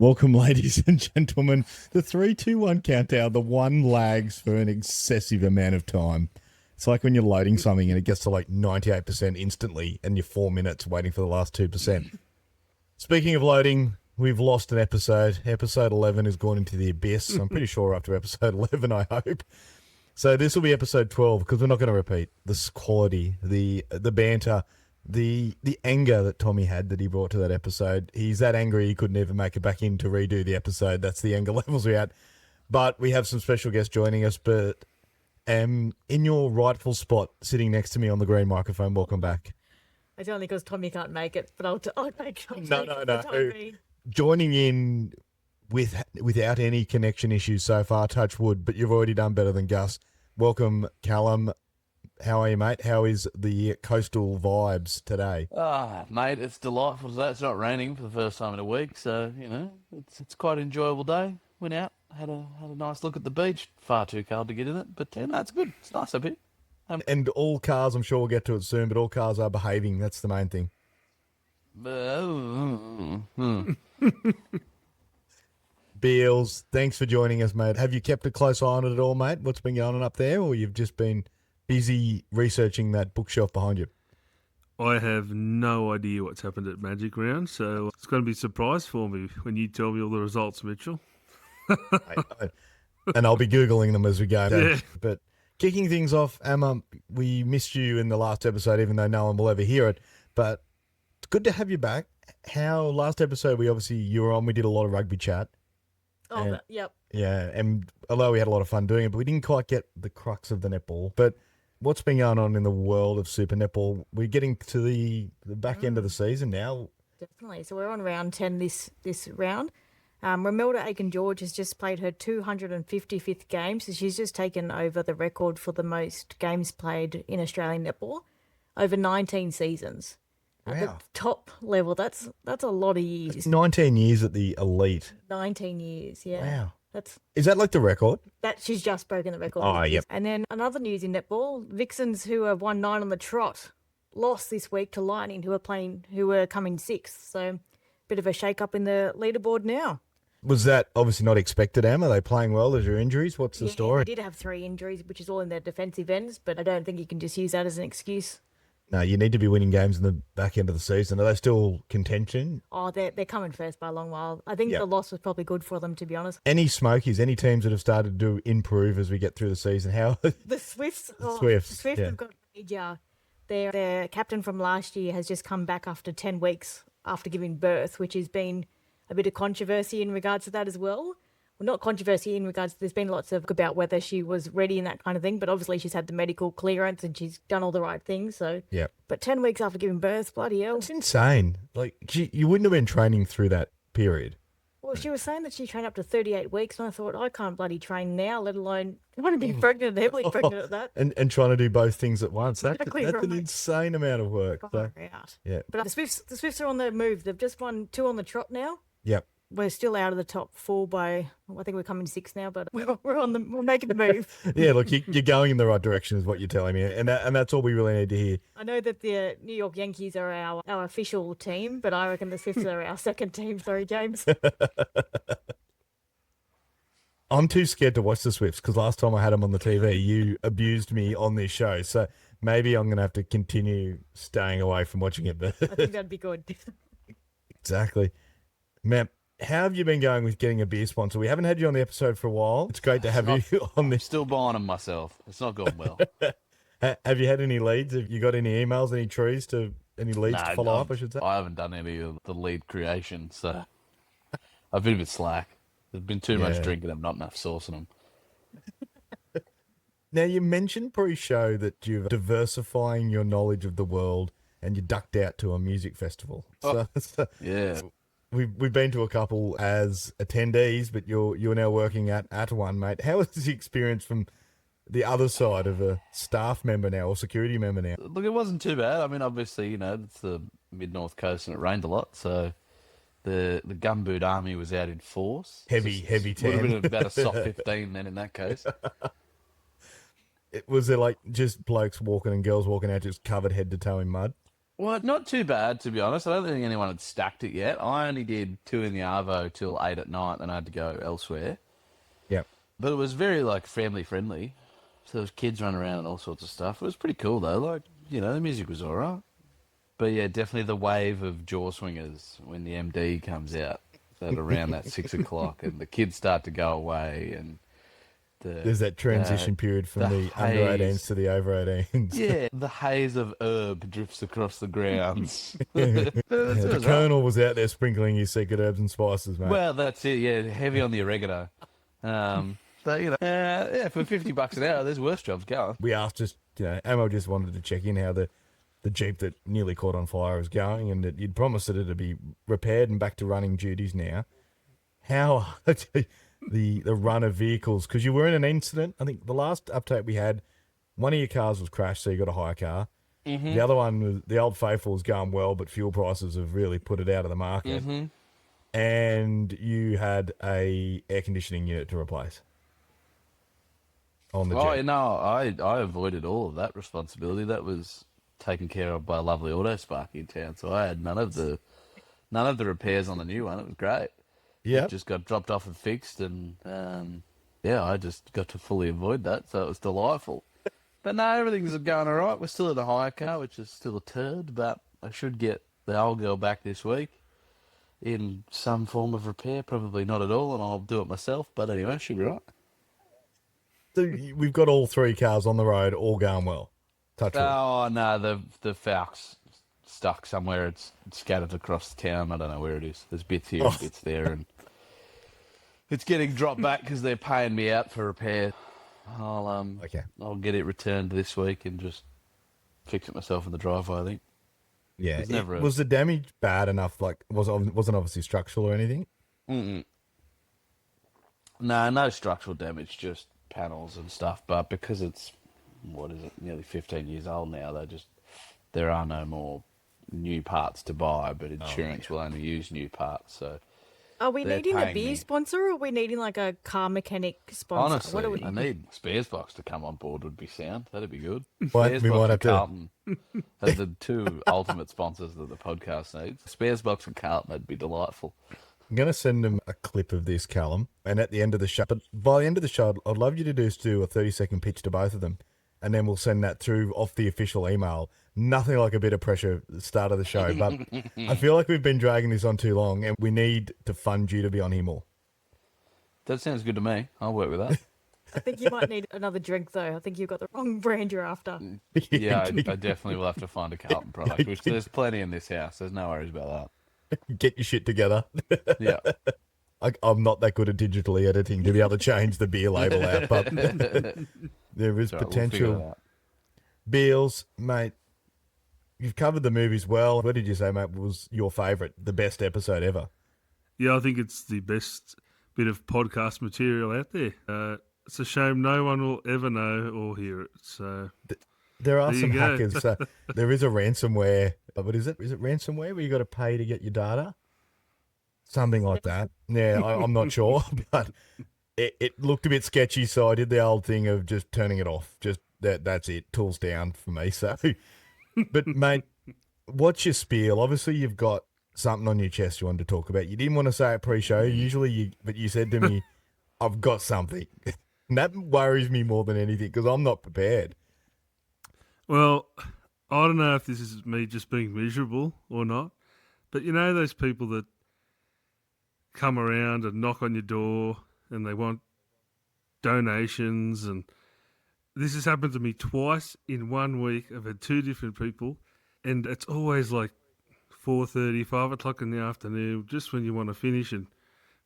Welcome, ladies and gentlemen. The 3, 2, 1 countdown, the one lags for an excessive amount of time. It's like when you're loading something and it gets to like 98% instantly and you're 4 minutes waiting for the last 2%. Speaking of loading, we've lost an episode. Episode 11 has gone into the abyss. I'm pretty sure after episode 11, I hope. So this will be episode 12 because we're not going to repeat the quality, the banter, the anger that Tommy had that he brought to that episode. He's that angry he couldn't even make it back in to redo the episode. That's the anger levels we're at. But we have some special guests joining us. But in your rightful spot, sitting next to me on the green microphone, welcome back. It's only because Tommy can't make it, but I'll make it. No. Joining in without any connection issues so far, touch wood, but you've already done better than Gus. Welcome, Callum. How are you, mate? How is the coastal vibes today? Mate, it's delightful today. It's not raining for the first time in a week, so, it's quite an enjoyable day. Went out, had a nice look at the beach. Far too cold to get in it, but it's good. It's nice up here. And all cars, I'm sure we'll get to it soon, but all cars are behaving. That's the main thing. Beals, thanks for joining us, mate. Have you kept a close eye on it at all, mate? What's been going on up there, or you've just been busy researching that bookshelf behind you? I have no idea what's happened at Magic Round, so it's going to be a surprise for me when you tell me all the results, Mitchell. And I'll be Googling them as we go. Yeah. But kicking things off, Emma, we missed you in the last episode, even though no one will ever hear it. But it's good to have you back. How last episode, you were on, we did a lot of rugby chat. Yep. Yeah, and although we had a lot of fun doing it, but we didn't quite get the crux of the netball. But what's been going on in the world of Super Netball? We're getting to the back end of the season now. Definitely. So we're on round 10 this round. Romilda Aiken-George has just played her 255th game, so she's just taken over the record for the most games played in Australian netball, over 19 seasons. At the top level, that's a lot of years. It's 19 years at the elite. 19 years, yeah. Wow. Is that like the record? That she's just broken the record. Oh, yep. And then another news in netball, Vixens, who have won 9 on the trot, lost this week to Lightning, who were coming 6th. So bit of a shake-up in the leaderboard now. Was that obviously not expected, Am? Are they playing well? Is there injuries? What's the story? They did have 3 injuries, which is all in their defensive ends, but I don't think you can just use that as an excuse. No, you need to be winning games in the back end of the season. Are they still contention? Oh, they're coming first by a long while. I think the loss was probably good for them, to be honest. Any smokies, any teams that have started to improve as we get through the season? How? The Swifts. The Swifts have got major. Their captain from last year has just come back after 10 weeks after giving birth, which has been a bit of controversy in regards to that as well. Well, not controversy in regards to, there's been lots of about whether she was ready and that kind of thing, but obviously she's had the medical clearance and she's done all the right things. So, yeah. But 10 weeks after giving birth, bloody hell. It's insane. Like, you wouldn't have been training through that period. Well, she was saying that she trained up to 38 weeks, and I thought, I can't bloody train now, let alone I want to be pregnant, heavily pregnant at that. And trying to do both things at once. Exactly that's right. an insane amount of work. So, yeah. But the Swifts are on the move. They've just won 2 on the trot now. Yep. We're still out of the top 4 by, I think we're coming 6 now, but we're making the move. Yeah, look, you're going in the right direction is what you're telling me, and that's all we really need to hear. I know that the New York Yankees are our official team, but I reckon the Swifts are our second team. Sorry, James. I'm too scared to watch the Swifts because last time I had them on the TV, you abused me on this show, so maybe I'm going to have to continue staying away from watching it. But I think that'd be good. Exactly. Man, how have you been going with getting a beer sponsor? We haven't had you on the episode for a while. It's great to have you on this. Still buying them myself. It's not going well. Have you had any leads? Have you got any emails, any leads to follow up, I should say? I haven't done any of the lead creation, so I've been a bit slack. There's been too much drinking them, not enough saucing them. Now, you mentioned pre-show that you're diversifying your knowledge of the world and you ducked out to a music festival. Yeah. We've been to a couple as attendees, but you're now working at one, mate. How is the experience from the other side of a staff member now or security member now? Look, it wasn't too bad. I mean, obviously, it's the mid-north coast and it rained a lot, so the gumboot army was out in force. Heavy 10. Would have been about a soft 15 then in that case. Was there like just blokes walking and girls walking out just covered head to toe in mud? Well, not too bad, to be honest. I don't think anyone had stacked it yet. I only did 2 in the Arvo till 8 at night, and I had to go elsewhere. Yep. But it was very, like, family-friendly. So there was kids running around and all sorts of stuff. It was pretty cool, though. Like, you know, the music was all right. But, yeah, definitely the wave of jaw swingers when the MD comes out at around that 6 o'clock and the kids start to go away and there's that transition period from the under 18s to the over 18s. Yeah, the haze of herb drifts across the grounds. The Colonel was out there sprinkling his secret herbs and spices, mate. Well, that's it, yeah, heavy on the oregano. But, you know, yeah, for $50 an hour, there's worse jobs going. We asked just, Amo just wanted to check in how the Jeep that nearly caught on fire was going, and that you'd promised that it'd be repaired and back to running duties now. How the run of vehicles, because you were in an incident. I think the last update we had, one of your cars was crashed, so you got a hire car. Mm-hmm. The other one was the Old Faithful was going well, but fuel prices have really put it out of the market. Mm-hmm. And you had a air conditioning unit to replace on the Jeep. Oh, no, I avoided all of that responsibility. That was taken care of by a lovely auto spark in town, so I had none of the repairs on the new one. It was great. Yeah, just got dropped off and fixed, and I just got to fully avoid that, so it was delightful. But no, everything's going all right. We're still in a hire car, which is still a turd, but I should get the old girl back this week in some form of repair. Probably not at all, and I'll do it myself. But anyway, she'll be right. So we've got all 3 cars on the road, all going well. Touch wood. Oh no, the Falc's stuck somewhere. It's scattered across the town. I don't know where it is. There's bits here and bits there, and it's getting dropped back because they're paying me out for repair. I'll get it returned this week and just fix it myself in the driveway, I think. Yeah. Was the damage bad enough? Like, wasn't obviously structural or anything? Mm-mm. No structural damage, just panels and stuff. But because it's, nearly 15 years old now, there are no more new parts to buy, but insurance will only use new parts. So are we needing a beer sponsor, or are we needing like a car mechanic sponsor? Honestly, I need Spares Box to come on board. Would be sound. That'd be good. We might have Carlton are the 2 ultimate sponsors that the podcast needs. Spares Box and Carlton, that'd be delightful. I'm going to send them a clip of this, Callum, and at the end of the show, but by the end of the show, I'd love you to do a 30-second pitch to both of them, and then we'll send that through off the official email. Nothing like a bit of pressure at the start of the show, but I feel like we've been dragging this on too long, and we need to fund you to be on here more. That sounds good to me. I'll work with that. I think you might need another drink, though. I think you've got the wrong brand you're after. Yeah, I definitely will have to find a Carlton product, which there's plenty in this house. There's no worries about that. Get your shit together. Yeah. I'm not that good at digitally editing to be able to change the beer label out, but there is potential. We'll Beals, mate, you've covered the movies well. What did you say, mate, was your favourite, the best episode ever? Yeah, I think it's the best bit of podcast material out there. It's a shame no one will ever know or hear it. So there are some hackers. There is a ransomware. What is it? Is it ransomware where you got to pay to get your data? Something like that. Yeah, I'm not sure, but it looked a bit sketchy, so I did the old thing of just turning it off. Just that's it. Tools down for me. So, but mate, what's your spiel? Obviously, you've got something on your chest you wanted to talk about. You didn't want to say it pre-show. Usually, but you said to me, "I've got something." And that worries me more than anything because I'm not prepared. Well, I don't know if this is me just being miserable or not, but you know those people that come around and knock on your door and they want donations, and this has happened to me twice in 1 week. I've had 2 different people, and it's always like 4:30, 5 o'clock in the afternoon, just when you want to finish. And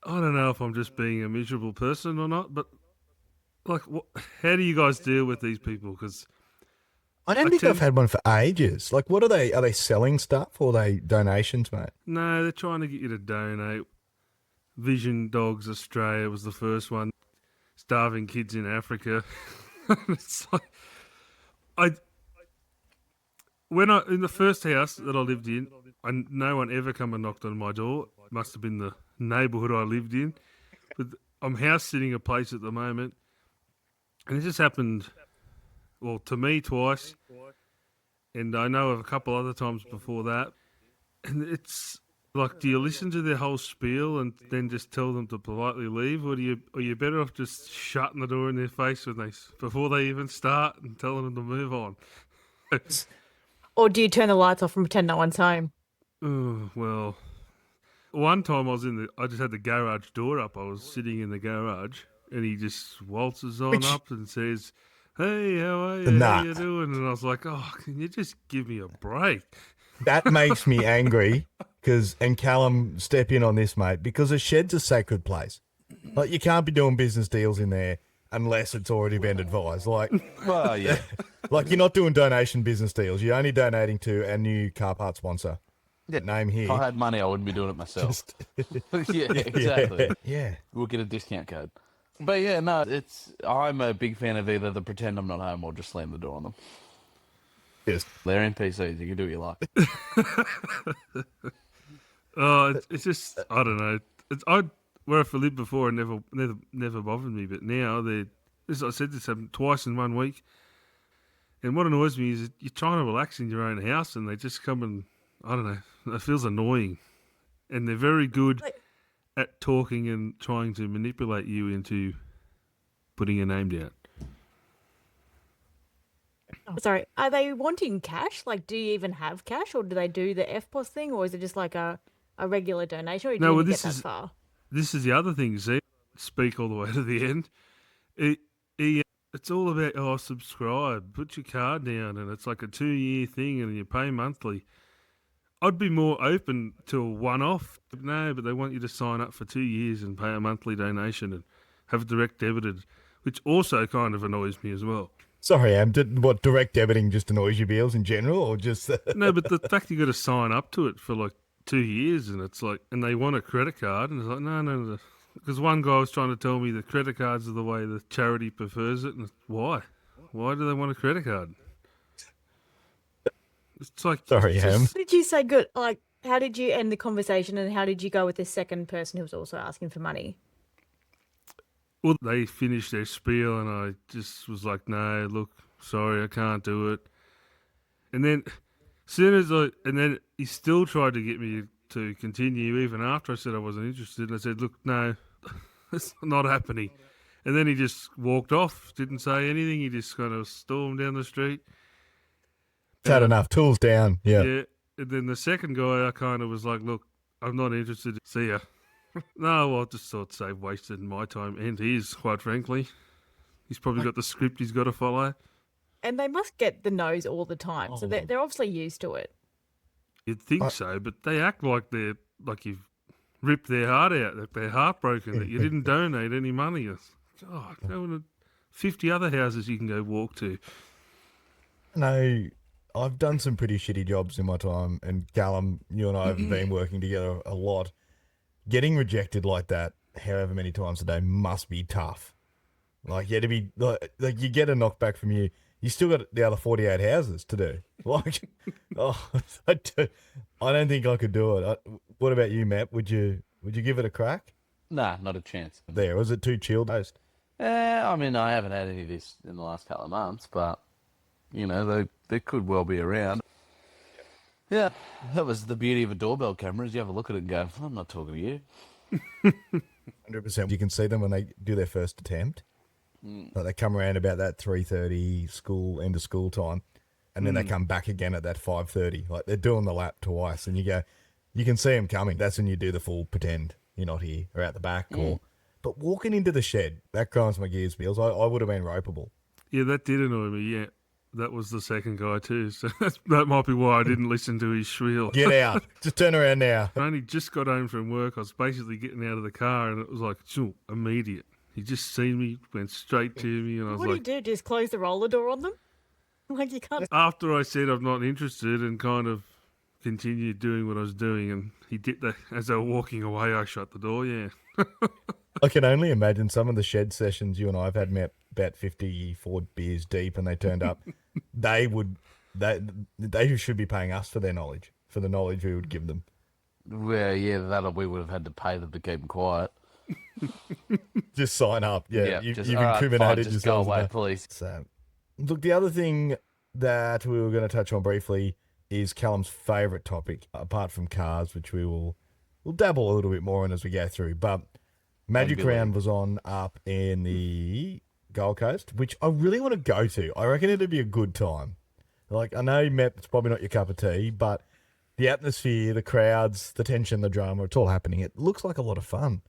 I don't know if I'm just being a miserable person or not, but like, how do you guys deal with these people? Because I don't think I've had one for ages. Like, what are they? Are they selling stuff or are they donations, mate? No, they're trying to get you to donate. Vision Dogs Australia was the first one. Starving kids in Africa. It's like, in the first house that I lived in, no one ever come and knocked on my door. It must have been the neighbourhood I lived in. But I'm house sitting a place at the moment, and it just happened, well, to me twice. And I know of a couple other times before that. And it's like, do you listen to their whole spiel and then just tell them to politely leave? Or are you better off just shutting the door in their face before they even start and telling them to move on? Or do you turn the lights off and pretend no one's home? Oh, well, one time I just had the garage door up. I was sitting in the garage and he just waltzes on up and says, "Hey, how are you? Nah. How you doing?" And I was like, "Oh, can you just give me a break?" That makes me angry and Callum, step in on this, mate, because a shed's a sacred place. Like, you can't be doing business deals in there unless it's already been advised. Like, Well, yeah. like you're not doing donation business deals. You're only donating to our new car part sponsor. Yeah. Name here. If I had money, I wouldn't be doing it myself. Yeah, Yeah, exactly. yeah. We'll get a discount code. But yeah, no, I'm a big fan of either the pretend I'm not home or just slam the door on them. Just They're NPCs. You can do what you like. Oh, it's just, I don't know. Where I've lived before, it never bothered me, but now I said this happened twice in 1 week. And what annoys me is that you're trying to relax in your own house and they just come and, I don't know, it feels annoying. And they're very good at talking and trying to manipulate you into putting your name down. Oh, sorry, are they wanting cash? Like, do you even have cash, or do they do the FPOS thing, or is it just like a regular donation, or do you get that far? This is the other thing, see? Speak all the way to the end. It's all about, subscribe, put your card down, and it's like a 2-year thing, and you pay monthly. I'd be more open to a one-off. No, but they want you to sign up for 2 years and pay a monthly donation and have it direct debited, which also kind of annoys me as well. Sorry, Am. What, direct debiting just annoys you, Beals, in general, or just... No, but the fact you got to sign up to it for like 2 years, and it's like, and they want a credit card, and it's like, no. Because one guy was trying to tell me the credit cards are the way the charity prefers it, and why? Why do they want a credit card? It's like... Sorry, Am. What did you say good? Like, how did you end the conversation, and how did you go with the second person who was also asking for money? Well, they finished their spiel, and I just was like, no, look, sorry, I can't do it. And then, and then he still tried to get me to continue even after I said I wasn't interested. I said, look, no, it's not happening. And then he just walked off, didn't say anything. He just kind of stormed down the street. Had enough. Tools down. Yeah. Yeah. And then the second guy, I kind of was like, look, I'm not interested. See ya. No, well, I just thought save wasted my time and his, quite frankly. He's probably got the script he's got to follow. And they must get the no's all the time, so they're obviously used to it. You'd think so, but they act like you've ripped their heart out, that they're heartbroken, that you didn't donate any money. God, go to 50 other houses you can go walk to. No, I've done some pretty shitty jobs in my time, and Callum, you and I have been working together a lot. Getting rejected like that, however many times a day, must be tough. Like, you had to be like you get a knockback from you. You still got the other 48 houses to do. Like, I don't think I could do it. What about you, Matt? Would you give it a crack? Nah, not a chance. There, was it too chilled? I mean, I haven't had any of this in the last couple of months, but, you know, they could well be around. Yeah, that was the beauty of a doorbell camera, is you have a look at it and go, I'm not talking to you. 100%. You can see them when they do their first attempt. Like, they come around about that 3:30 end of school time, and then they come back again at that 5:30. Like, they're doing the lap twice, and you can see them coming. That's when you do the full pretend you're not here or out the back. But walking into the shed, that grinds my gears, Beals. I would have been ropeable. Yeah, that did annoy me, yeah. That was the second guy too, so that might be why I didn't listen to his spiel. Get out. Just turn around now. I only just got home from work. I was basically getting out of the car, and it was like, immediate. He just seen me, went straight to me, and I was What like... do you do? Just close the roller door on them? Like, you can't... After I said I'm not interested and kind of continued doing what I was doing, and he did that as they were walking away, I shut the door, yeah. I can only imagine some of the shed sessions you and I have had, Matt, about 54 beers deep, and they turned up. They should be paying us for their knowledge, for the knowledge we would give them. Well, yeah, we would have had to pay them to keep them quiet. Just sign up. Yeah, you've all right, incriminated fine, just go yourself. away, please. So, look, the other thing that we were going to touch on briefly is Callum's favourite topic, apart from cars, which we'll dabble a little bit more in as we go through. But Magic Rugby Round league. was on up in the Gold Coast, which I really want to go to. I reckon it'd be a good time. Like, I know, Matt, it's probably not your cup of tea, but the atmosphere, the crowds, the tension, the drama, it's all happening. It looks like a lot of fun.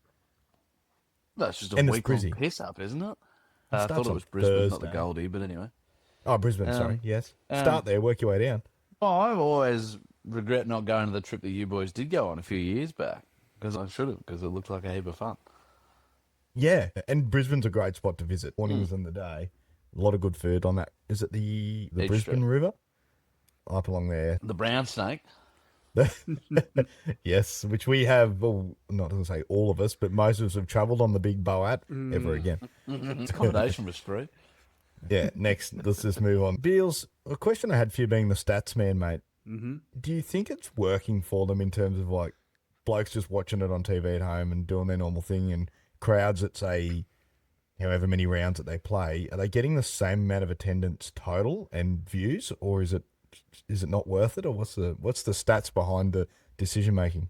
That's just a And it's week long Brizzy. piss up, isn't it? It I starts thought it on was Brisbane, not the Thursday. Goldie, but anyway. Oh, Brisbane, sorry, yes. um, Start there, work your way down. Oh, I've always regret not going to the trip that you boys did go on a few years back. Because I should have, because it looked like a heap of fun. Yeah, and Brisbane's a great spot to visit. Mornings and the day. A lot of good food on that. Is it the Beach Brisbane Street. River? Up along there. The brown snake. Yes, which we have, well, not to say all of us, but most of us have travelled on the Big Boat ever again. Accommodation was free. Yeah, next, let's just move on. Beals, a question I had for you being the stats man, mate. Mm-hmm. Do you think it's working for them in terms of like blokes just watching it on TV at home and doing their normal thing and crowds that say however many rounds that they play, are they getting the same amount of attendance total and views, or is it not worth it, or what's the stats behind the decision making?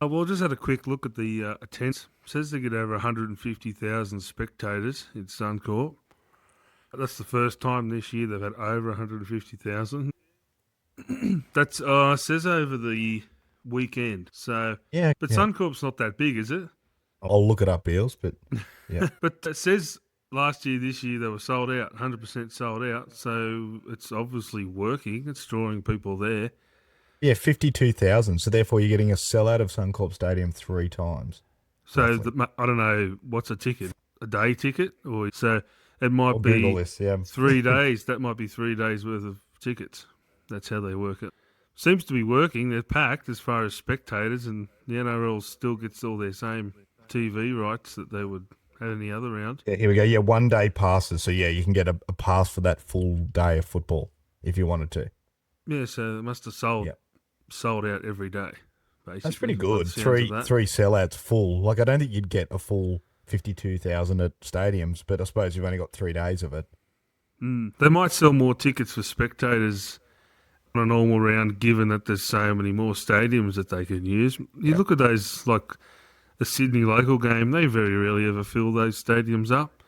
Well, just had a quick look at the attendance. It says they get over 150,000 spectators in Suncorp. That's the first time this year they've had over 150,000. That's it says over the weekend. So, Yeah, but yeah. Suncorp's not that big, is it? I'll look it up, Beals, but yeah. But it says last year, this year they were sold out, 100% sold out. So it's obviously working. It's drawing people there. Yeah, 52,000. So therefore you're getting a sellout of Suncorp Stadium 3 times. So I don't know, what's a ticket? A day ticket? Or so it might I'll be Google this, yeah. 3 days. That might be 3 days worth of tickets. That's how they work it. Seems to be working. They're packed as far as spectators, and the NRL still gets all their same TV rights that they would have any other round. Yeah, here we go. Yeah, 1 day passes. So yeah, you can get a pass for that full day of football if you wanted to. Yeah, so they must have sold out every day. Basically, That's pretty by good. the sounds Three of that. sellouts full. Like, I don't think you'd get a full 52,000 at stadiums, but I suppose you've only got 3 days of it. They might sell more tickets for spectators on a normal round, given that there's so many more stadiums that they can use. You look at those, like the Sydney local game, they very rarely ever fill those stadiums up.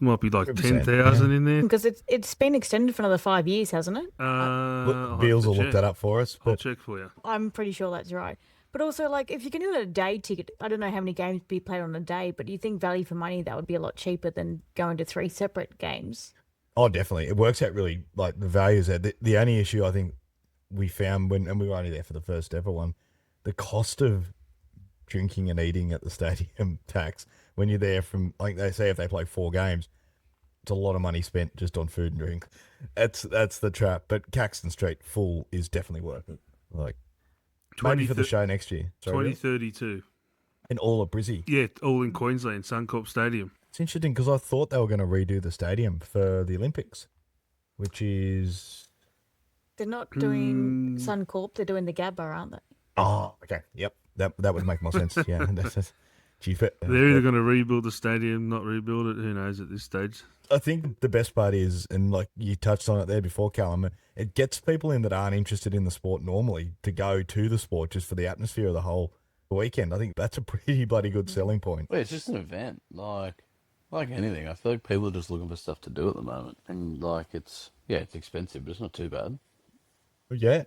Might be like 100%, 10,000 in there. Because it's been extended for another 5 years, hasn't it? I'll have Beals to will look check. that up for us. I'll But check for you. I'm pretty sure that's right. But also, like, if you can do a day ticket, I don't know how many games be played on a day, but you think value for money, that would be a lot cheaper than going to 3 separate games. oh, definitely, it works out really. Like, the values there. The only issue I think we found and we were only there for the first ever one, the cost of drinking and eating at the stadium tax when you're there from, like they say, if they play 4 games, it's a lot of money spent just on food and drink. That's the trap. But Caxton Street full is definitely worth it. Like, maybe for the show next year. Sorry, 2032. in all of Brizzy. Yeah, all in Queensland, Suncorp Stadium. It's interesting because I thought they were going to redo the stadium for the Olympics, which is... They're not doing Suncorp, they're doing the Gabba, aren't they? Oh, okay. Yep. That would make more sense. Yeah. That's cheaper. They're either going to rebuild the stadium, not rebuild it. Who knows at this stage? I think the best part is, and like you touched on it there before, Callum, it gets people in that aren't interested in the sport normally to go to the sport just for the atmosphere of the whole weekend. I think that's a pretty bloody good selling point. Well, it's just an event. Like anything, I feel like people are just looking for stuff to do at the moment. And, like, it's expensive, but it's not too bad. Yeah.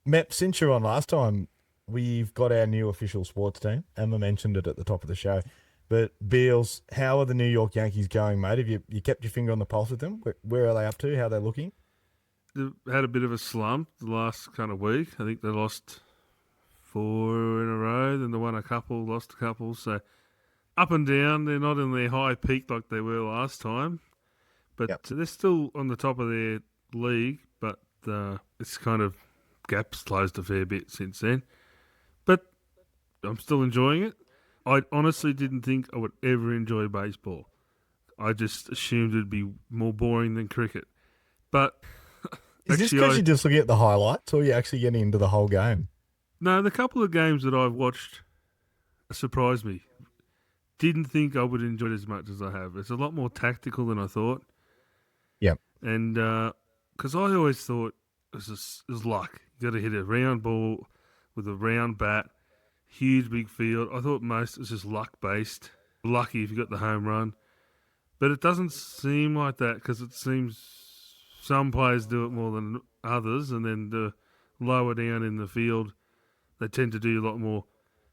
Mep, since you're on last time, we've got our new official sports team. Emma mentioned it at the top of the show. But Beals, how are the New York Yankees going, mate? Have you kept your finger on the pulse with them? Where are they up to? How are they looking? They've had a bit of a slump the last kind of week. I think they lost 4 in a row, then they won a couple, lost a couple. So up and down. They're not in their high peak like they were last time. But they're still on the top of their league, but it's kind of gaps closed a fair bit since then. But I'm still enjoying it. I honestly didn't think I would ever enjoy baseball. I just assumed it'd be more boring than cricket. But Is this because you're just looking at the highlights, or are you actually getting into the whole game? No, the couple of games that I've watched surprised me. Didn't think I would enjoy it as much as I have. It's a lot more tactical than I thought. Yep. And because I always thought it was luck. You got to hit a round ball with a round bat, huge big field. I thought most was just luck based. Lucky if you got the home run. But it doesn't seem like that because it seems some players do it more than others, and then the lower down in the field, they tend to do a lot more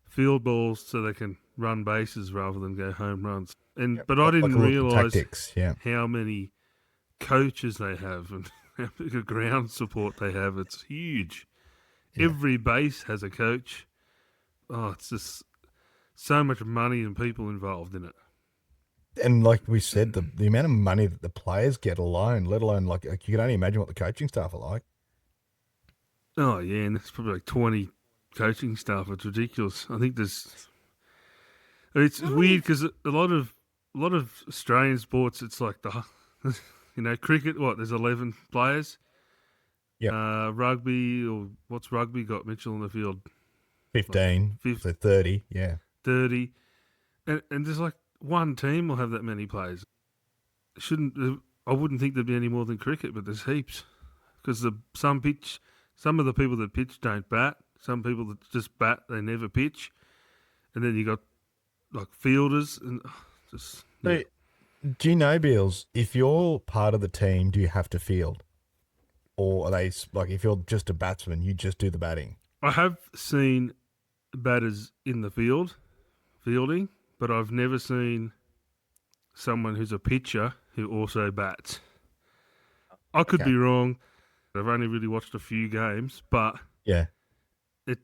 field balls so they can run bases rather than go home runs. But I didn't realise how many coaches they have and how big a ground support they have. It's huge. Yeah. Every base has a coach. Oh, it's just so much money and people involved in it. And like we said, the amount of money that the players get alone, let alone like you can only imagine what the coaching staff are like. Oh yeah, and there's probably like 20 coaching staff. It's ridiculous. I think it's weird because a lot of Australian sports, it's like cricket. What, there's 11 players. Yeah. Rugby, or what's rugby got? Mitchell in the field. 15. So 30. Yeah. 30, and there's like one team will have that many players. I wouldn't think there'd be any more than cricket, but there's heaps because some of the people that pitch don't bat. Some people that just bat, they never pitch, and then you got like fielders and just. Yeah. So, do you know, Beals, if you're part of the team, do you have to field, or are they like if you're just a batsman, you just do the batting? I have seen batters in the fielding, but I've never seen someone who's a pitcher who also bats. I could be wrong. I've only really watched a few games, but yeah, it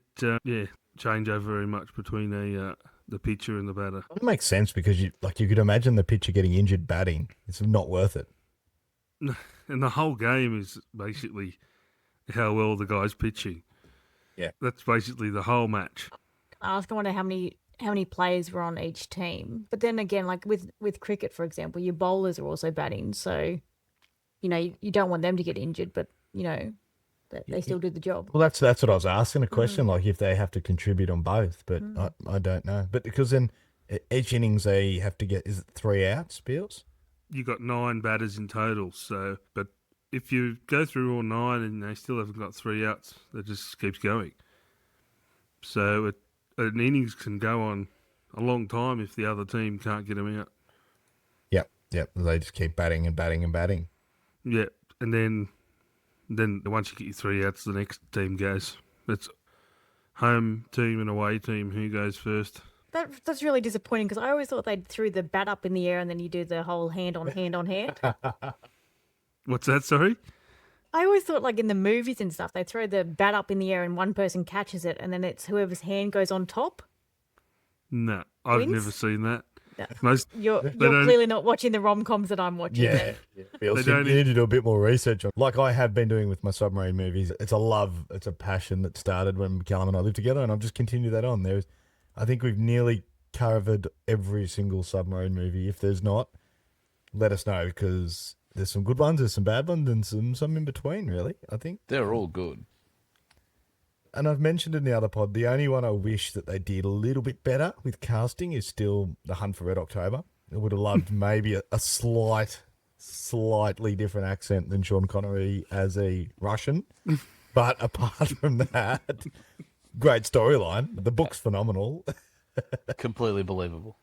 change over very much between the pitcher and the batter. It makes sense because you could imagine the pitcher getting injured batting. It's not worth it. And the whole game is basically how well the guy's pitching. Yeah, that's basically the whole match. I wonder how many players were on each team. But then again, like with cricket, for example, your bowlers are also batting, so you don't want them to get injured, but they still do the job. Well, that's what I was asking a question, like if they have to contribute on both, but I don't know. But because then each innings they have to get, is it 3 outs, Beals? You got 9 batters in total, so but if you go through all 9 and they still haven't got 3 outs, it just keeps going. So an innings can go on a long time if the other team can't get them out. Yep. They just keep batting and batting and batting. Yeah, and then once you get your 3 outs, the next team goes. It's home team and away team who goes first. That's really disappointing because I always thought they'd threw the bat up in the air and then you do the whole hand on hand. What's that, sorry? I always thought, like in the movies and stuff, they throw the bat up in the air and one person catches it, and then it's whoever's hand goes on top. No, I've never seen that. No. You're clearly not watching the rom-coms that I'm watching. Yeah. Beals, you need to do a bit more research on, like I have been doing with my submarine movies. It's a passion that started when Callum and I lived together, and I've just continued that on. I think we've nearly covered every single submarine movie. If there's not, let us know because there's some good ones, there's some bad ones, and some in between, really, I think. They're all good. And I've mentioned in the other pod, the only one I wish that they did a little bit better with casting is still The Hunt for Red October. I would have loved maybe a slightly different accent than Sean Connery as a Russian. But apart from that, great storyline. The book's phenomenal. Completely believable.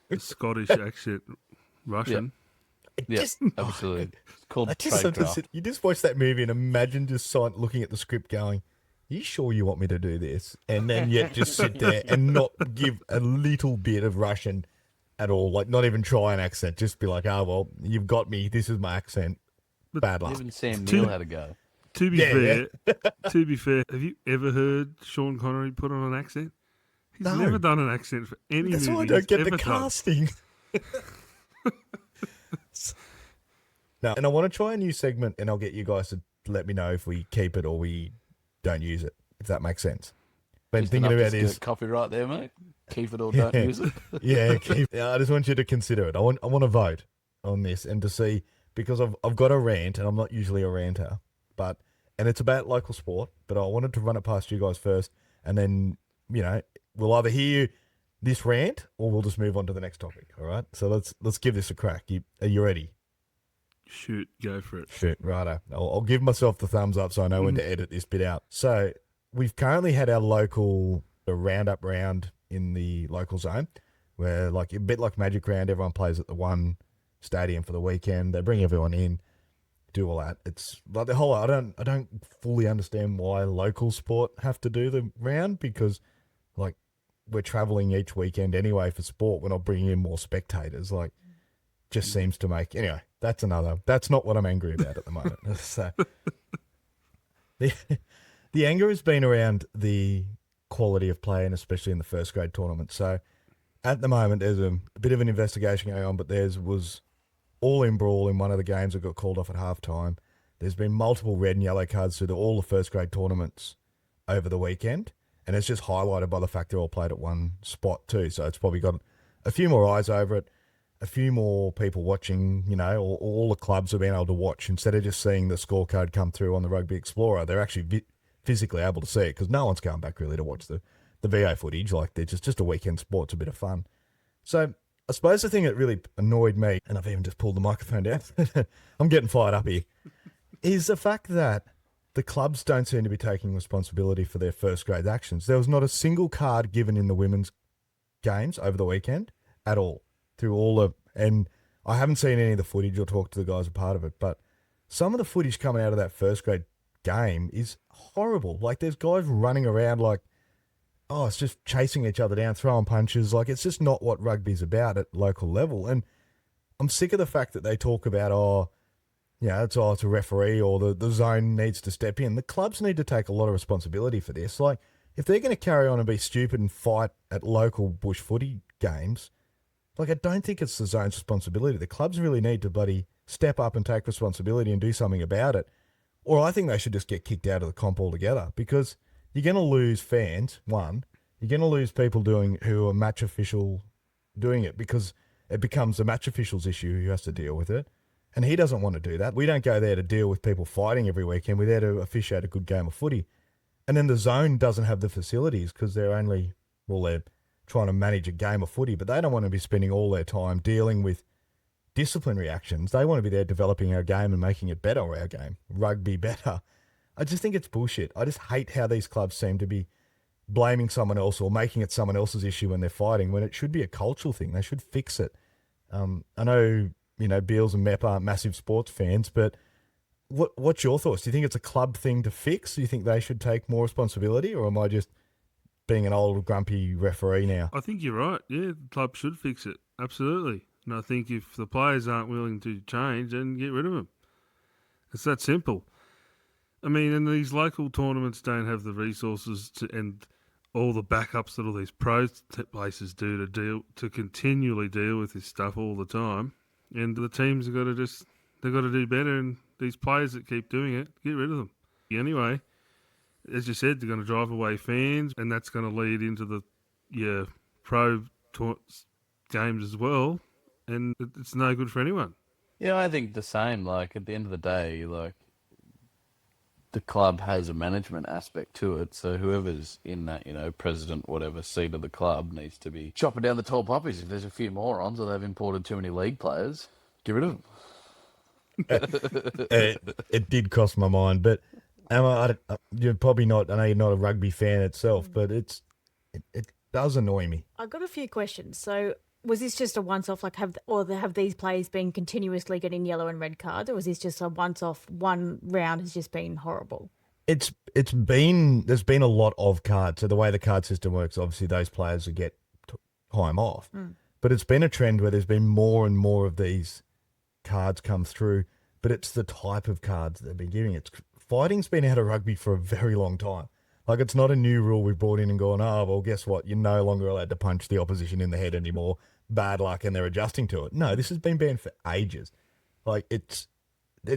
The Scottish accent, Russian. Yeah, absolutely. It's called Trade Draft. You just watch that movie and imagine just looking at the script going, are you sure you want me to do this? And then yet just sit there and not give a little bit of Russian at all. Like not even try an accent. Just be like, well, you've got me. This is my accent. But bad luck. Even Sam Neill had to go. To be fair, have you ever heard Sean Connery put on an accent? He's never done an accent for any movie. That's why I don't get the casting. No, and I want to try a new segment, and I'll get you guys to let me know if we keep it or we don't use it, if that makes sense. Been Just thinking about is copyright there, mate. Keep it or don't use it. I just want you to consider it. I want to vote on this and to see, because I've got a rant, and I'm not usually a ranter, and it's about local sport, but I wanted to run it past you guys first, and then we'll either hear this rant or we'll just move on to the next topic. All right, so let's give this a crack. Are you ready? Shoot, go for it. Shit, righto. I'll give myself the thumbs up so I know when to edit this bit out. So we've currently had our local roundup round in the local zone where, like, a bit like Magic Round, everyone plays at the one stadium for the weekend. They bring everyone in, do all that. It's like the whole, I don't fully understand why local sport have to do the round because, like, we're traveling each weekend anyway for sport. We're not bringing in more spectators. Like, just seems to make, anyway, that's not what I'm angry about at the moment. So the anger has been around the quality of play and especially in the first grade tournament. So at the moment, there's a bit of an investigation going on, but was all in brawl in one of the games that got called off at halftime. There's been multiple red and yellow cards through all the first grade tournaments over the weekend. And it's just highlighted by the fact they're all played at one spot too. So it's probably got a few more eyes over it, a few more people watching, you know, all the clubs have been able to watch. Instead of just seeing the scorecard come through on the Rugby Explorer, they're actually physically able to see it because no one's going back really to watch the VO footage. Like, they're just a weekend sport. It's a bit of fun. So I suppose the thing that really annoyed me, and I've even just pulled the microphone down, I'm getting fired up here, is the fact that the clubs don't seem to be taking responsibility for their first grade actions. There was not a single card given in the women's games over the weekend at all. And I haven't seen any of the footage or talked to the guys a part of it, but some of the footage coming out of that first grade game is horrible. Like, there's guys running around like, it's just chasing each other down, throwing punches. Like, it's just not what rugby's about at local level. And I'm sick of the fact that they talk about, it's a referee or the zone needs to step in. The clubs need to take a lot of responsibility for this. Like, if they're going to carry on and be stupid and fight at local bush footy games, like, I don't think it's the zone's responsibility. The clubs really need to bloody step up and take responsibility and do something about it. Or I think they should just get kicked out of the comp altogether because you're going to lose fans, one. You're going to lose people who are match official doing it because it becomes the match official's issue who has to deal with it. And he doesn't want to do that. We don't go there to deal with people fighting every weekend. We're there to officiate a good game of footy. And then the zone doesn't have the facilities because they're trying to manage a game of footy, but they don't want to be spending all their time dealing with disciplinary actions. They want to be there developing our game and making it better, our game, rugby better. I just think it's bullshit. I just hate how these clubs seem to be blaming someone else or making it someone else's issue when they're fighting, when it should be a cultural thing. They should fix it. I know, Beals and Mep aren't massive sports fans, but what's your thoughts? Do you think it's a club thing to fix? Do you think they should take more responsibility, or am I just being an old grumpy referee now? I think you're right. Yeah, the club should fix it. Absolutely. And I think if the players aren't willing to change, then get rid of them. It's that simple. I mean, and these local tournaments don't have the resources and all the backups that all these pro places do to continually deal with this stuff all the time. And the teams have got to they've got to do better. And these players that keep doing it, get rid of them. Anyway, as you said, they're going to drive away fans, and that's going to lead into the pro games as well, and it's no good for anyone. Yeah, I think the same. Like, at the end of the day, like, the club has a management aspect to it, so whoever's in that, president, whatever seat of the club needs to be chopping down the tall poppies. If there's a few morons or they've imported too many league players, get rid of them. It did cross my mind, but you're probably not. I know you're not a rugby fan itself, but it does annoy me. I've got a few questions. So, was this just a once-off? Like, have these players been continuously getting yellow and red cards, or was this just a once-off? One round has just been horrible. There's been a lot of cards. So the way the card system works, obviously those players will get time off, but it's been a trend where there's been more and more of these cards come through. But it's the type of cards they've been giving. Fighting's been out of rugby for a very long time. Like, it's not a new rule we've brought in and gone, well, guess what? You're no longer allowed to punch the opposition in the head anymore. Bad luck, and they're adjusting to it. No, this has been banned for ages. Like, it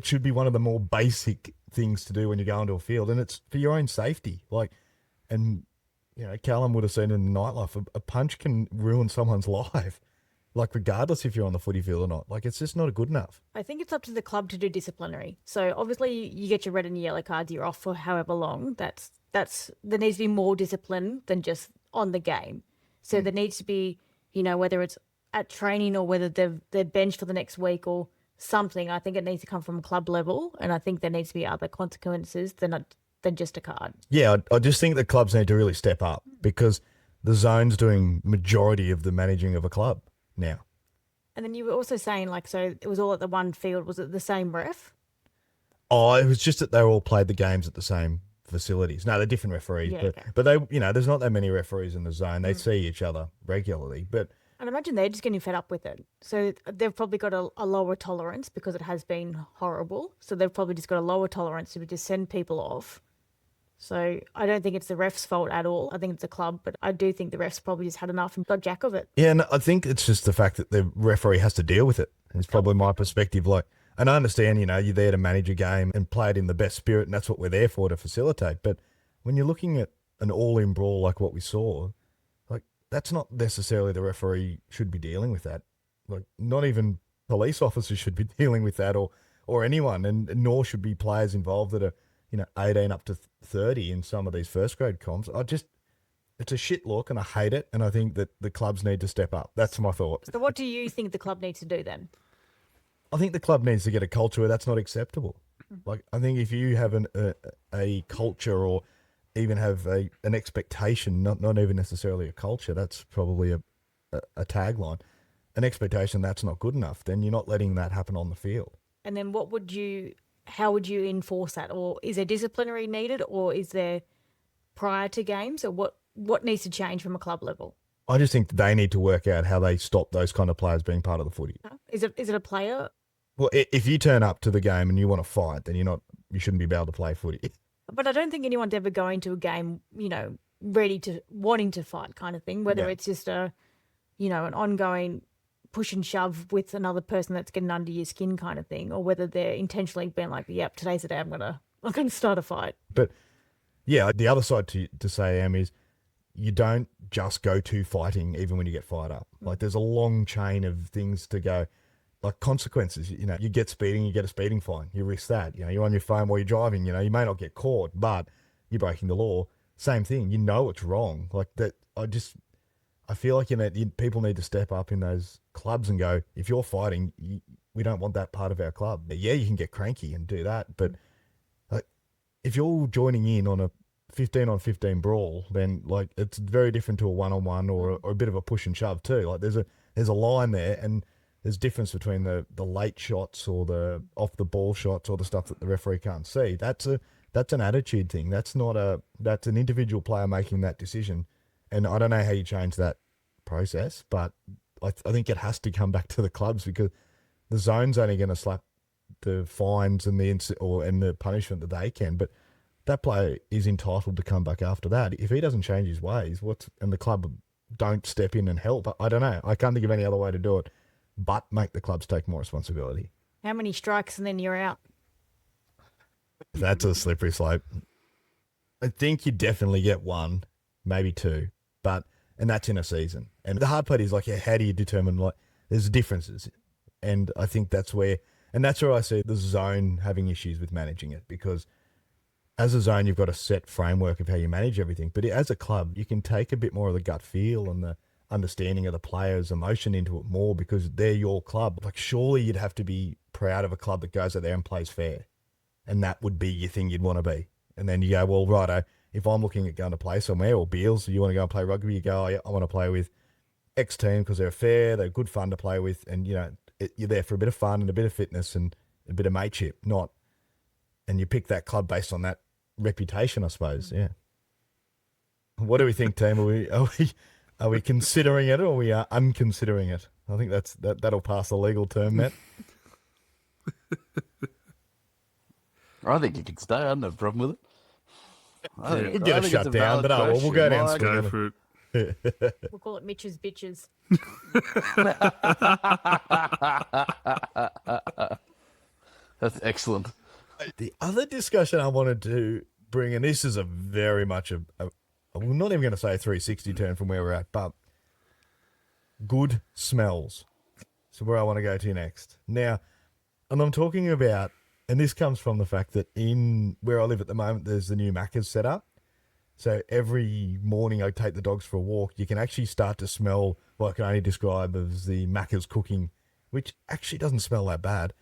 should be one of the more basic things to do when you go into a field, and it's for your own safety. Like, and, Callum would have seen in nightlife, a punch can ruin someone's life. Like, regardless if you're on the footy field or not. Like, it's just not good enough. I think it's up to the club to do disciplinary. So, obviously, you get your red and yellow cards, you're off for however long. There needs to be more discipline than just on the game. So, there needs to be, whether it's at training or whether they're benched for the next week or something. I think it needs to come from club level, and I think there needs to be other consequences than just a card. Yeah, I just think the clubs need to really step up because the zone's doing majority of the managing of a club now. And then you were also saying, like, so it was all at the one field. Was it the same ref? Oh, it was just that they all played the games at the same facilities. No, they're different referees, Yeah, but they, there's not that many referees in the zone. They see each other regularly, but And I imagine they're just getting fed up with it. So they've probably got a lower tolerance because it has been horrible. So they've probably just got a lower tolerance to just send people off. So I don't think it's the ref's fault at all. I think it's the club, but I do think the refs probably just had enough and got jack of it. yeah, and I think it's just the fact that the referee has to deal with it. It's probably my perspective. Like, and I understand, you're there to manage a game and play it in the best spirit, and that's what we're there for, to facilitate. But when you're looking at an all-in brawl like what we saw, like, that's not necessarily the referee should be dealing with that. Like, not even police officers should be dealing with that, or anyone, and nor should be players involved that are 18 up to 30 in some of these first grade comps. It's a shit look, and I hate it, and I think that the clubs need to step up. That's my thought. So what do you think the club needs to do then? I think the club needs to get a culture where that's not acceptable. Like, I think if you have a culture, or even have an expectation, not even necessarily a culture, that's probably a tagline, an expectation that's not good enough, then you're not letting that happen on the field. And then how would you enforce that? Or is there disciplinary needed, or is there prior to games, or what needs to change from a club level? I just think they need to work out how they stop those kind of players being part of the footy. Is it a player? Well, if you turn up to the game and you want to fight, then you shouldn't be able to play footy. But I don't think anyone's ever going to a game, wanting to fight kind of thing, whether it's just an ongoing push and shove with another person that's getting under your skin kind of thing, or whether they're intentionally being like, yep, today's the day I'm gonna start a fight. But yeah, the other side to say, Am, is you don't just go to fighting even when you get fired up. Like, there's a long chain of things to go, like consequences. You get speeding, you get a speeding fine. You risk that. You're on your phone while you're driving. You may not get caught, but you're breaking the law. Same thing. It's wrong. Like that. I feel like people need to step up in those clubs and go, if you're fighting, we don't want that part of our club. Yeah, you can get cranky and do that, but like, if you're joining in on a 15-on-15 brawl, then like it's very different to a 1-on-1 or a bit of a push and shove too. Like there's a line there, and there's difference between the late shots or the off the ball shots or the stuff that the referee can't see. That's an attitude thing. That's an individual player making that decision. And I don't know how you change that process, but I think it has to come back to the clubs, because the zone's only going to slap the fines and the punishment that they can. But that player is entitled to come back after that. If he doesn't change his ways, and the club don't step in and help, I don't know. I can't think of any other way to do it, but make the clubs take more responsibility. How many strikes and then you're out? That's a slippery slope. I think you definitely get one, maybe two, and that's in a season. And the hard part is, like, how do you determine, like, there's differences. And I think that's where I see the zone having issues with managing it, because as a zone, you've got a set framework of how you manage everything. But as a club, you can take a bit more of the gut feel and the understanding of the players' emotion into it more, because they're your club. Like, surely you'd have to be proud of a club that goes out there and plays fair. And that would be your thing you'd want to be. And then you go, well, righto, if I'm looking at going to play somewhere, or Beals, you want to go and play rugby, you go, oh, yeah, I want to play with X team because they're fair, they're good fun to play with, and, you're there for a bit of fun and a bit of fitness and a bit of mateship, and you pick that club based on that reputation, I suppose, yeah. What do we think, team? Are we considering it, or we are unconsidering it? I think that'll pass the legal term, Matt. I think you can stay. I don't have a problem with it. We'll get it shut down, but we'll go down. Go for it. We'll call it Mitch's Bitches. That's excellent. The other discussion I wanted to bring, and this is a very much I'm not even going to say a 360 turn from where we're at, but good smells. So where I want to go to next. Now, and I'm talking about, and this comes from the fact that in where I live at the moment, there's the new Macca's set up. So every morning I take the dogs for a walk. You can actually start to smell what I can only describe as the Macca's cooking, which actually doesn't smell that bad.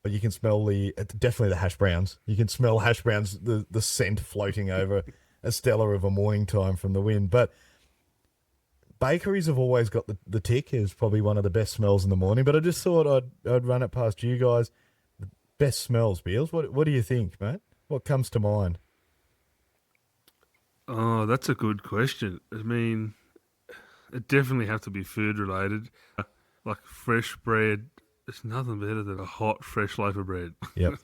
But you can smell definitely the hash browns. You can smell hash browns, the scent floating over Estella of a morning time from the wind. But bakeries have always got the tick as probably one of the best smells in the morning. But I just thought I'd run it past you guys. The best smells, Beals. What do you think, mate? What comes to mind? Oh, that's a good question. I mean, it definitely have to be food related. Like fresh bread, there's nothing better than a hot, fresh loaf of bread. Yep.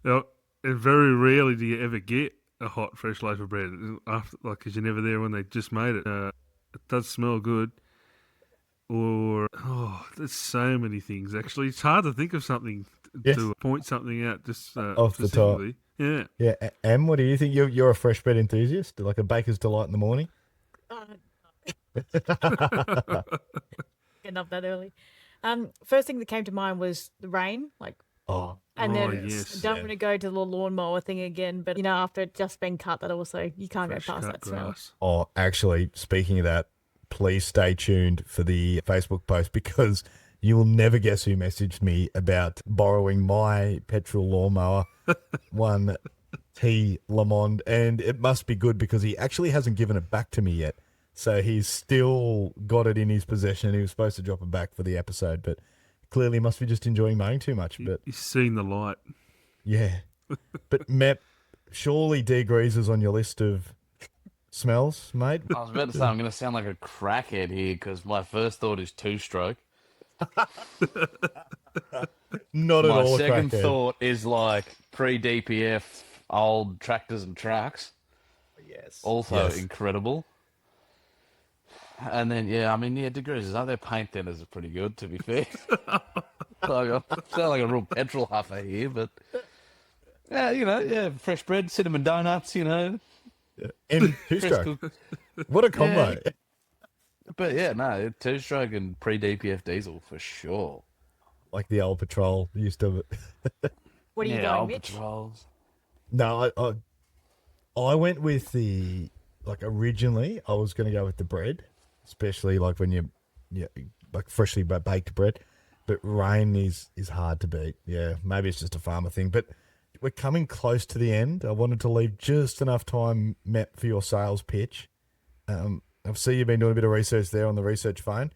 Now, and very rarely do you ever get a hot, fresh loaf of bread after, like, because you're never there when they just made it. It does smell good. Or, there's so many things, actually. It's hard to think of something Yes. to point something out just Off the top. specifically. Yeah. Yeah, Em, what do you think? You're a fresh bread enthusiast, like a baker's delight in the morning. Getting up that early. First thing that came to mind was the rain, and then yes. I don't want to go to the lawnmower thing again, but after it just been cut, that also you can't Fresh go past cut that smell. grass. Oh, actually, speaking of that, please stay tuned for the Facebook post because you will never guess who messaged me about borrowing my petrol lawnmower, one T Lamond, and it must be good because he actually hasn't given it back to me yet. So he's still got it in his possession. He was supposed to drop it back for the episode, but clearly must be just enjoying mowing too much. But He's seen the light. yeah. But Mep, surely degreasers on your list of smells, mate? I was about to say I'm going to sound like a crackhead here because my first thought is two-stroke. Not at My all a second crackhead. thought is like pre-DPF old tractors and trucks. Yes. Also Yes. incredible. And then, degreasers, aren't their paint thinners are pretty good, to be fair. I sound like a real petrol huffer here, but fresh bread, cinnamon donuts, And fresh two-stroke. cooked. What a combo. Yeah. But yeah, no, two-stroke and pre-DPF diesel for sure. Like the old Patrol used to. What are you Yeah, going, old Mitch? patrols. No, I went with originally I was going to go with the bread, especially like when like freshly baked bread. But rain is hard to beat. Yeah, maybe it's just a farmer thing. But we're coming close to the end. I wanted to leave just enough time, Matt, for your sales pitch. I see you've been doing a bit of research there on the research phone,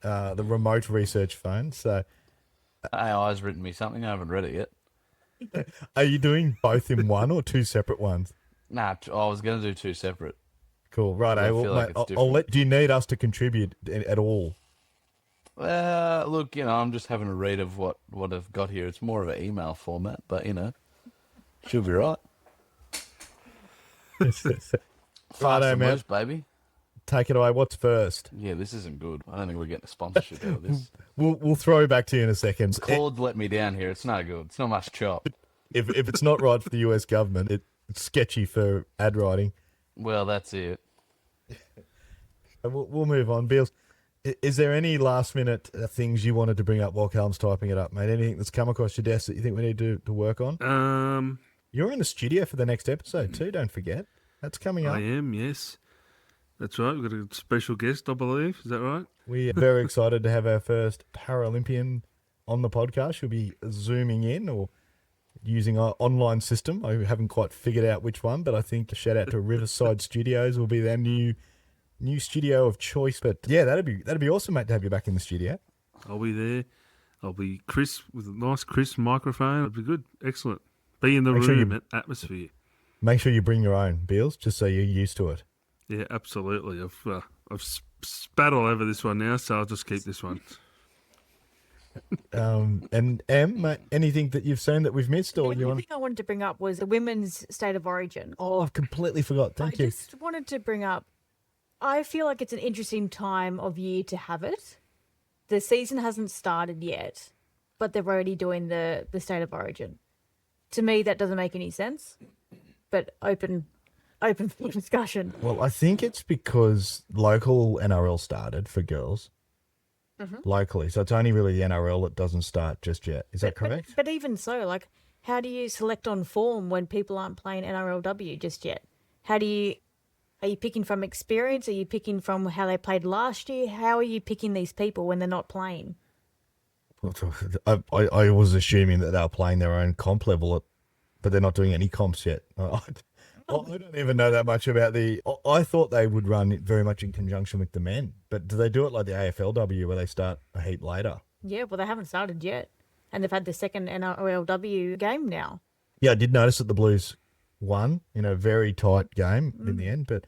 the remote research phone. So AI's written me something. I haven't read it yet. are you doing both in one or two separate ones? Nah, I was going to do two separate. Cool. Right. I Well, feel like mate, it's I'll different. let. Do you need us to contribute at all? Look, I'm just having a read of what I've got here. It's more of an email format, but should be right. Fast Righto, and man. loose, baby. Take it away. What's first? Yeah, this isn't good. I don't think we're getting a sponsorship out of this. We'll throw back to you in a second. Claude let me down here. It's no good. It's not much chop. If it's not right for the US government, it's sketchy for ad writing. Well, that's it. We'll move on. Beals, is there any last minute things you wanted to bring up while Callum's typing it up, mate? Anything that's come across your desk that you think we need to work on? You're in the studio for the next episode too. Don't forget that's coming up. I am, yes. That's right. We've got a special guest, I believe. Is that right? We are very excited to have our first Paralympian on the podcast. She'll be zooming in or using our online system. I haven't quite figured out which one, but I think a shout out to Riverside Studios will be their new studio of choice. But yeah, that'd be awesome, mate, to have you back in the studio. I'll be there. I'll be crisp with a nice crisp microphone. It'll be good. Excellent. Be in the Make sure room, atmosphere. Make sure you bring your own, Beals, just so you're used to it. Yeah, absolutely. I've spat all over this one now, so I'll just keep this one. And Em, mate, anything that you've seen that we've missed, or The you only want? thing I wanted to bring up was the women's state of origin. Oh, I've completely forgot. Thank I you. just wanted to bring up, I feel like it's an interesting time of year to have it. The season hasn't started yet, but they're already doing the state of origin. To me, that doesn't make any sense, but open for discussion. Well, I think it's because local NRL started for girls locally, so it's only really the NRL that doesn't start just yet. Is that correct? But even so, like, how do you select on form when people aren't playing NRLW just yet? Are you picking from experience? Are you picking from how they played last year? How are you picking these people when they're not playing? I was assuming that they were playing their own comp level, but they're not doing any comps yet. I don't even know that much about I thought they would run it very much in conjunction with the men, but do they do it like the AFLW where they start a heap later? Yeah, well, they haven't started yet. And they've had the second NRLW game now. Yeah, I did notice that the Blues won in a very tight game in the end, but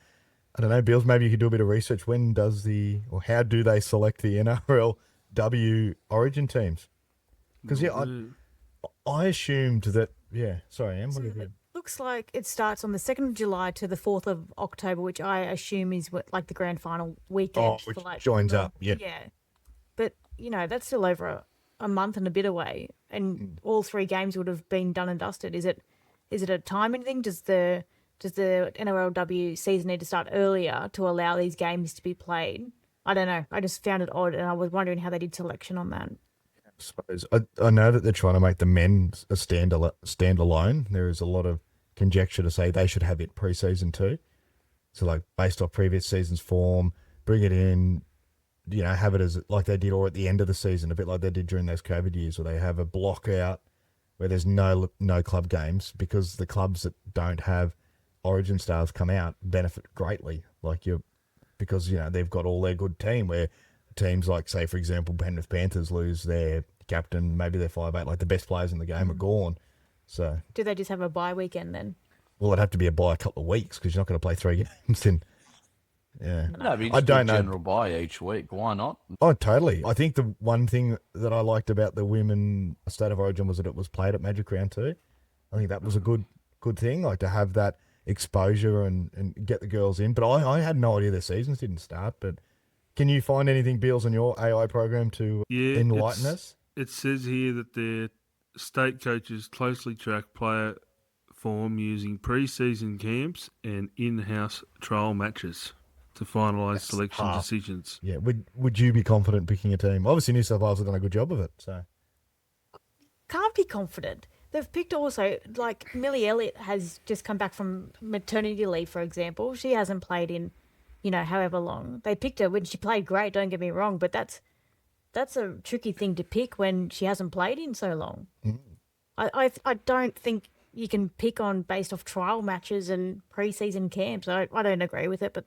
I don't know, Beals, maybe you could do a bit of research. How do they select the NRLW origin teams? Because, I assumed that, sorry, Em, what did you... Looks like it starts on the 2nd of July to the 4th of October, which I assume is like the grand final weekend. which for like, joins up, yeah. Yeah. But, that's still over a month and a bit away, and all 3 games would have been done and dusted. Is it a timing thing? Does the NRLW season need to start earlier to allow these games to be played? I don't know. I just found it odd, and I was wondering how they did selection on that. I suppose. I know that they're trying to make the men a standalone. There is a lot of conjecture to say they should have it pre-season too. So, like, based off previous season's form, bring it in, have it as like they did or at the end of the season, a bit like they did during those COVID years where they have a block out where there's no club games, because the clubs that don't have origin stars come out benefit greatly. Because they've got all their good team, where teams like, say, for example, Penrith Panthers lose their captain, maybe their 5'8", like the best players in the game are gone. So do they just have a bye weekend then? Well, it'd have to be a bye a couple of weeks because you're not going to play 3 games in. Yeah. No, but you I just don't do know. general bye each week. Why not? Oh, totally. I think the one thing that I liked about the women State of Origin was that it was played at Magic Round too. I think that was a good thing, like to have that exposure and get the girls in. But I had no idea their seasons didn't start. But can you find anything, Beals, on your AI program to enlighten us? It says here that their state coaches closely track player form using pre-season camps and in-house trial matches to finalise selection decisions. Yeah, would you be confident picking a team? Obviously, New South Wales have done a good job of it. So Can't be confident. They've picked also, like, Millie Elliott has just come back from maternity leave, for example. She hasn't played in, however long. They picked her when she played great, don't get me wrong, but that's a tricky thing to pick when she hasn't played in so long. I don't think you can pick on based off trial matches and pre-season camps. I don't agree with it, but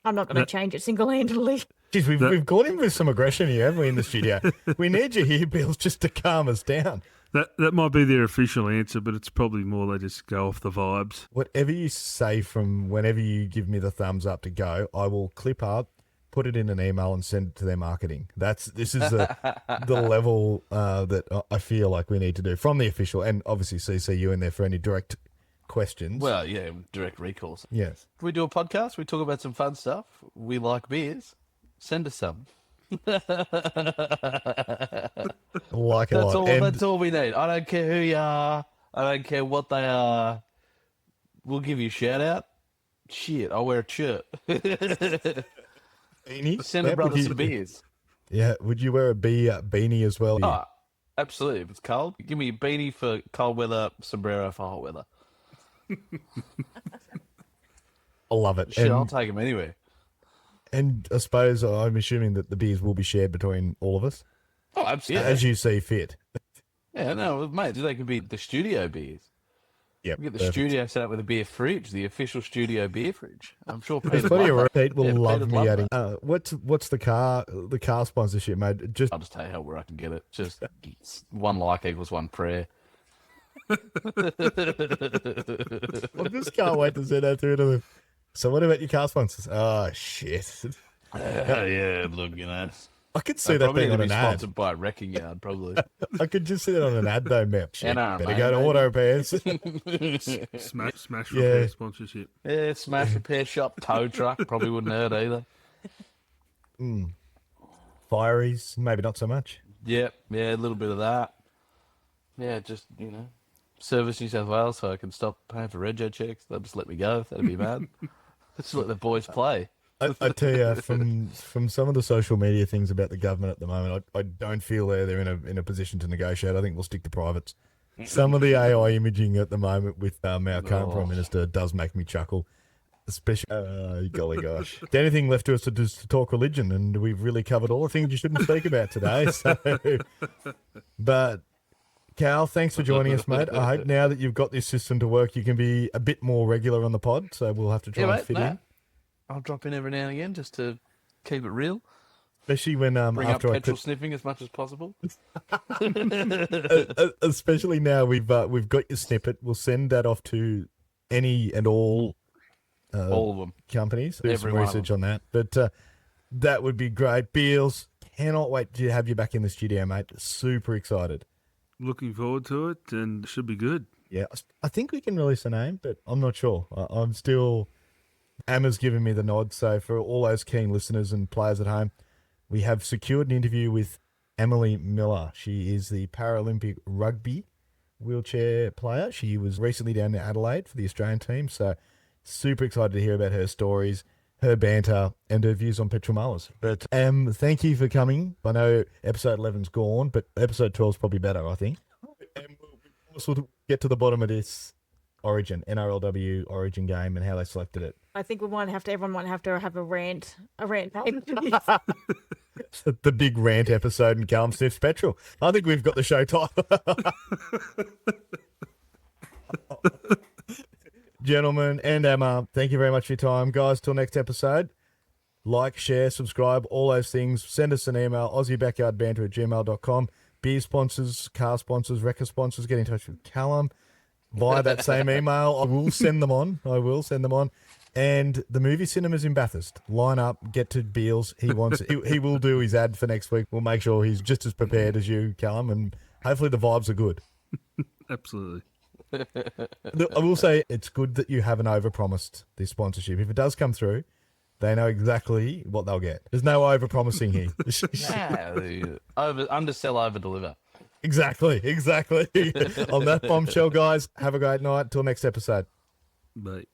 I'm not going to change it single-handedly. Jeez, we've got him with some aggression here, haven't we, in the studio? We need you here, Bills, just to calm us down. That might be their official answer, but it's probably more they just go off the vibes. Whatever you say from whenever you give me the thumbs up to go, I will clip up, put it in an email and send it to their marketing. This is the level that I feel like we need to do from the official, and obviously CC you in there for any direct questions. Well, yeah, direct recourse. Yes. We do a podcast. We talk about some fun stuff. We like beers. Send us some. Like a That's lot. That's all we need. I don't care who you are. I don't care what they are. We'll give you a shout out. Shit, I'll wear a shirt. Beanie? Send a brother some beers. Yeah, would you wear a beanie as well? Oh, absolutely. If it's cold, give me a beanie for cold weather, sombrero for hot weather. I love it. Shit, I'll take them anywhere. And I suppose I'm assuming that the beers will be shared between all of us. Oh, absolutely. As you see fit. Yeah, no, mate, they can be the studio beers. Yep. We get the studio set up with a beer fridge, the official studio beer fridge. I'm sure Peter There's plenty of Pete will love Peter'd me love adding. that. What's the car sponsorship, mate? I'll just tell you where I can get it. Just one like equals one prayer. I just can't wait to send that through to them. So what about your car sponsors? Oh, shit. Yeah, look, I could see that probably being on need to an be ad. sponsored by a wrecking yard, probably. I could just see that on an ad, though, man. Shit, NRMA, better go to maybe. Auto Repairs. Smash repair sponsorship. Yeah, smash repair shop, tow truck, probably wouldn't hurt either. Fireys, maybe not so much. Yeah, a little bit of that. Yeah, just, service New South Wales so I can stop paying for rego checks. They'll just let me go. That'd be bad. Just let the boys play. I tell you, from some of the social media things about the government at the moment, I don't feel they're in a position to negotiate. I think we'll stick to privates. Some of the AI imaging at the moment with our current Prime Minister does make me chuckle. Especially, golly gosh. The only thing left to us is to talk religion, and we've really covered all the things you shouldn't speak about today. So, but Cal, thanks for joining us, mate. I hope now that you've got this system to work, you can be a bit more regular on the pod. So we'll have to try and fit in. I'll drop in every now and again just to keep it real. Especially when Bring after up I petrol sniffing as much as possible. especially now we've got your snippet. We'll send that off to any and all All of them. companies. Do Every some one of research on that. But that would be great. Beals, cannot wait to have you back in the studio, mate. Super excited. Looking forward to it, and it should be good. Yeah, I think we can release a name, but I'm not sure. I'm still... Emma's given me the nod. So for all those keen listeners and players at home, we have secured an interview with Emily Miller. She is the Paralympic rugby wheelchair player. She was recently down in Adelaide for the Australian team. So super excited to hear about her stories, her banter, and her views on petrol mowers. But thank you for coming. I know episode 11's gone, but episode 12's probably better, I think. And we'll also get to the bottom of this Origin, NRLW Origin game and how they selected it. I think everyone might have to have a rant name. The big rant episode in Callum Sniffs Petrol. I think we've got the show title. Gentlemen and Emma, thank you very much for your time. Guys, till next episode, like, share, subscribe, all those things. Send us an email, aussiebackyardbanter@gmail.com. Beer sponsors, car sponsors, wrecker sponsors, get in touch with Callum via that same email. I will send them on. And the movie cinemas in Bathurst. Line up, get to Beals. He will do his ad for next week. We'll make sure he's just as prepared as you, Callum, and hopefully the vibes are good. Absolutely. I will say it's good that you haven't overpromised this sponsorship. If it does come through, they know exactly what they'll get. There's no overpromising here. Undersell, over deliver. Exactly. On that bombshell, guys, have a great night. Till next episode. Bye.